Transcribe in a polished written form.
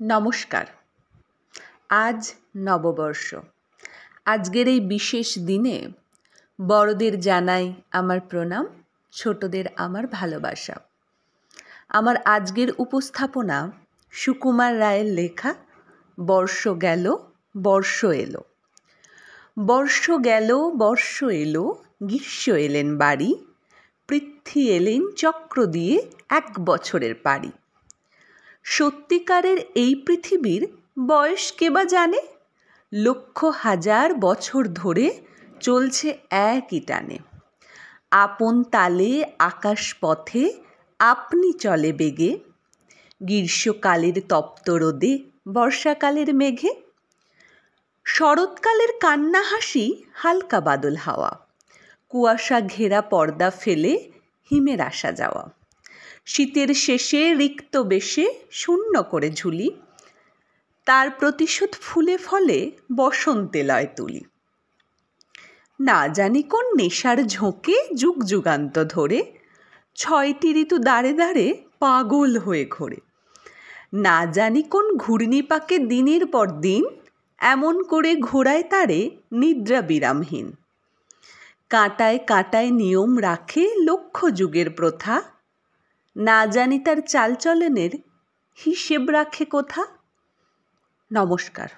নমস্কার। আজ নববর্ষ। আজকের এই বিশেষ দিনে বড়দের জানাই আমার প্রণাম, ছোটদের আমার ভালোবাসা। আমার আজকের উপস্থাপনা সুকুমার রায়ের লেখা বর্ষ গেল বর্ষ এলো। বর্ষ গেল বর্ষ এলো, গ্রীষ্ম এলেন বাড়ি, পৃথ্বী এলেন চক্র দিয়ে 1 বছরের পাড়ি। সত্যিকারের এই পৃথিবীর বয়স কে বা জানে? লক্ষ হাজার বছর ধরে চলছে একই টানে। আপন তালে আকাশ পথে আপনি চলে বেগে, গ্রীষ্মকালের তপ্ত রোদে বর্ষাকালের মেঘে। শরৎকালের কান্না হাসি হালকা বাদল হাওয়া, কুয়াশা ঘেরা পর্দা ফেলে হিমের আসা যাওয়া। শীতের শেষে রিক্ত বেশে শূন্য করে ঝুলি, তার প্রতিশোধ ফুলে ফলে বসন্তে লয় তুলি। না জানি কোন নেশার ঝোঁকে যুগ যুগান্ত ধরে 6টি ঋতু দাঁড়ে দাঁড়ে পাগল হয়ে ঘোরে। না জানি কোন ঘূর্ণিপাকে দিনের পর দিন এমন করে ঘোরায় তারে নিদ্রা বিরামহীন। কাঁটায় কাঁটায় নিয়ম রাখে লক্ষ যুগের প্রথা, না জানি তার চালচলনের হিসেব রাখে কোথা। নমস্কার।